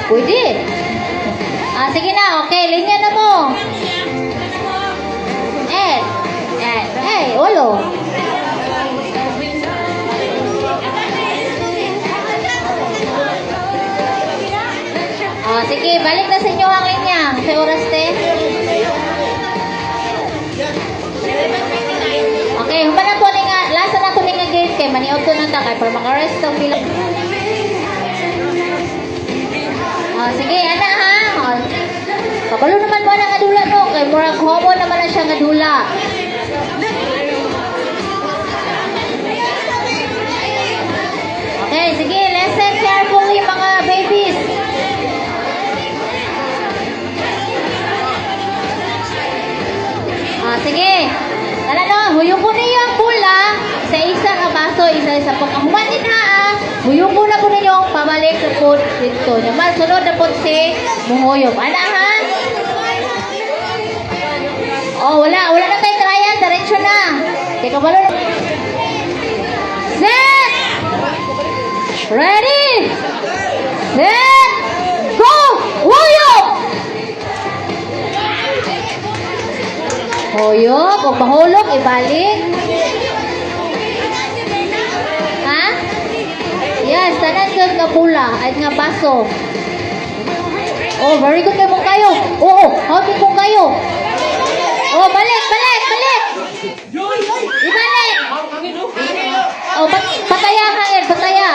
Pwede. Sige na. Okay, linya na mo. Ulo. Sige, balik na sa inyo ang linya. Sa oras, te. Okay, humanan po nga. Lasa na po nga gate kay maniog to ng takay para makarest ang bilang. Sige, ana ha. Kabalo naman mo na nga dula no. Kay murag homo naman na siya nga dula. Okay, sige. Listen carefully mga babies. Sige. Tala no, huyong po ninyo ang pula sa isang baso, isa-isa po. Ang humanin ha, huyong po na po ninyo pabalik sa po dito. Naman, sunod na po si muhuyong. Ana ha? Wala na tayong tryan. Diretso na. Teka balo na. Set! Ready! Set! Go! Huyong! Huyong, kung mahulog, ibalik. Ha? Yes, tanan yun nga pula at nga baso. Very good kayo mong kayo. Happy kong kayo. Balik. Ibalik. Pataya hangin, pataya.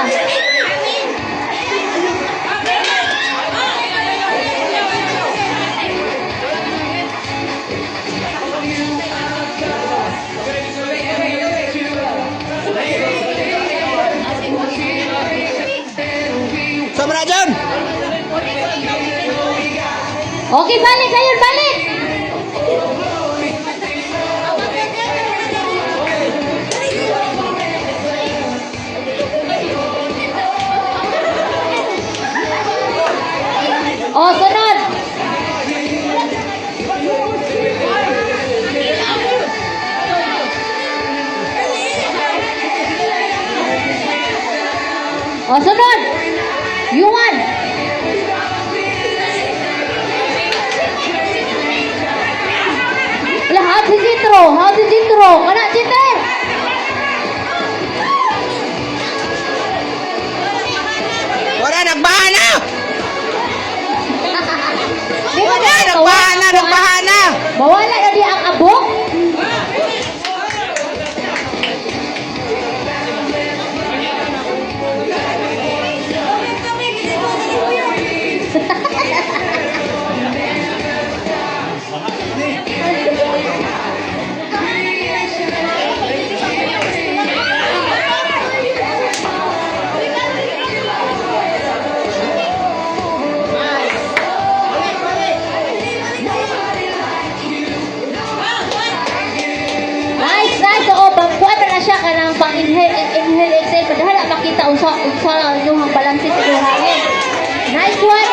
Sobra John. Okay, balik kayo, balik. Sunod. Sunod. You won. Lahat si Citro. Kana Citer. Wala, nagbaha na. Di ba Wala, nagbaha na. Mawala na di ang abok. Siya ka ng pang-inhale, exhale, padahal makita unsa yung balansi sa hangin. Nice one,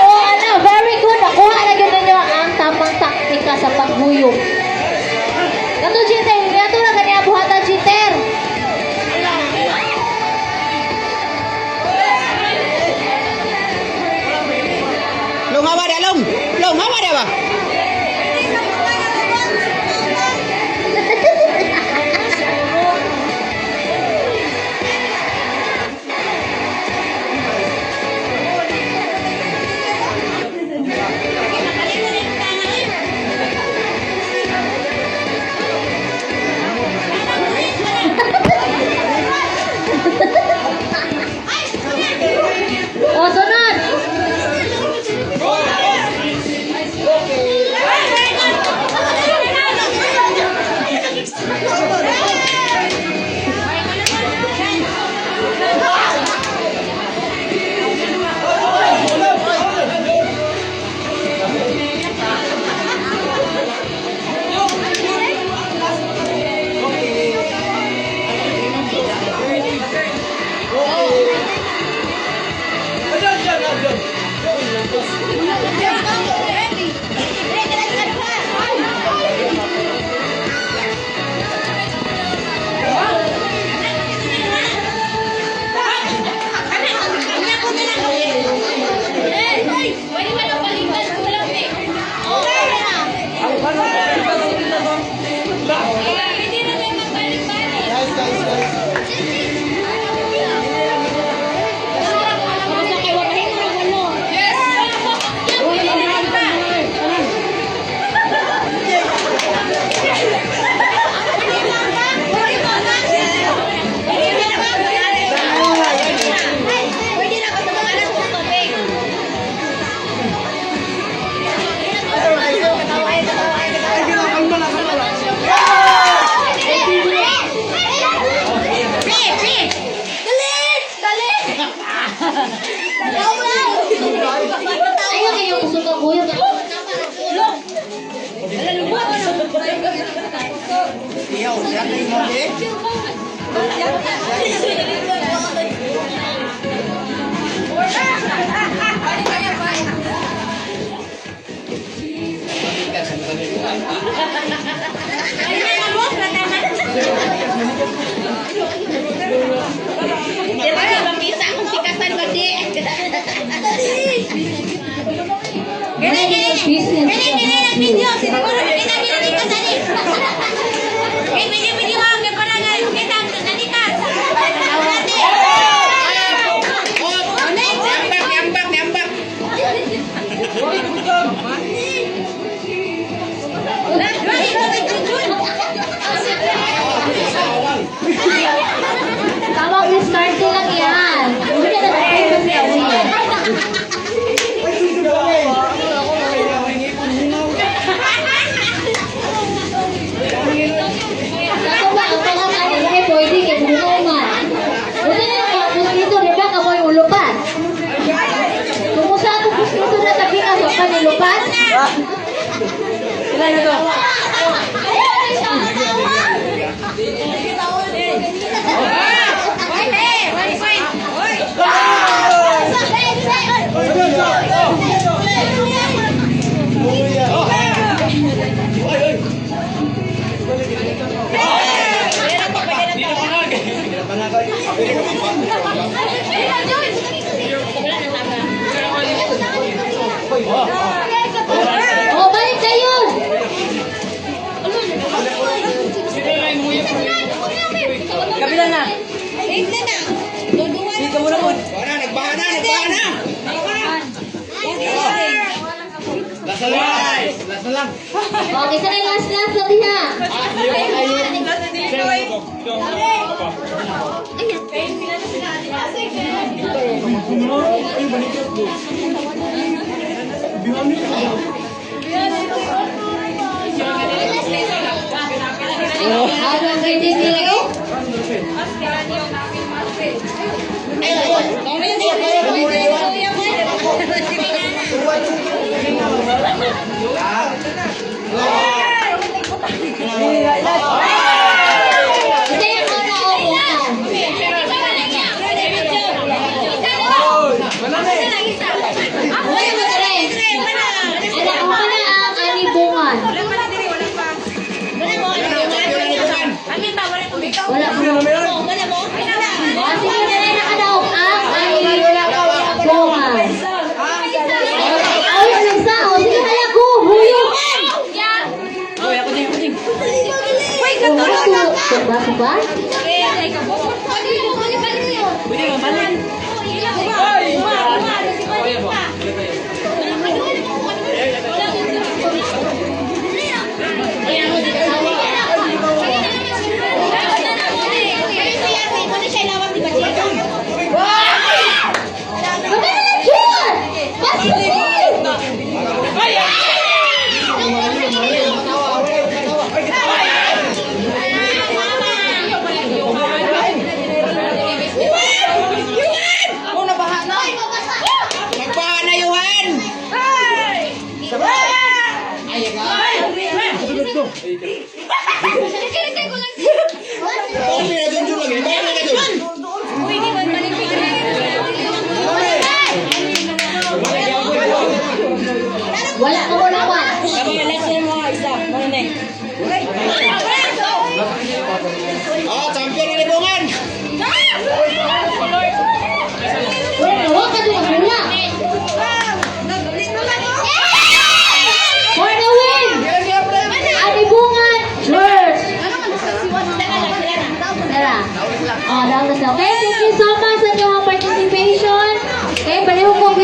very good. Nakuha na yun ninyo ang tamang taktika sa paghuyog. Kato, Chiter, nato na kanya buhatan, Chiter. Long hawa da ba? Ayaw kayo suka buyo. Iyaw, siya na yung mali. Nyambak, nyambak. Tawag ni start lang yan. Hindi na nag-focus ka ulit. Ako ba, ang mga kanil pwede kay bulungan. Buti na yung mga puskito, di ba? Kamoy ulupan. Kumusta ako puskito na tabi ka sa kanilupan? Ilan na to? O, balik kayo! Kabila na. Dito muna po. Wala, nagbaha na, nagbaha na. Lasa lang. Okay, sa last na diha. Hanggang ganyan nila eh. Hindi ako nauuhan. Uy, Madres. Anak mo na ang anibungan. Wala mo. O, sige na rin nakadaog ang anibungan. Ay, alam sa. O, sige kaya ko. Huyok. Baso ba? Nagbaha na, Yuhan. Bakit pinadunjun lagi? Bakit pinadunjun? Wala ka mo naman. Oh, champion ng libungan. Wala, huwag ka doon mula. For the win! Anibungan Church! Tara. Oh, daw na siya. Okay, thank you so much sa inyong participation. Okay, baliw ko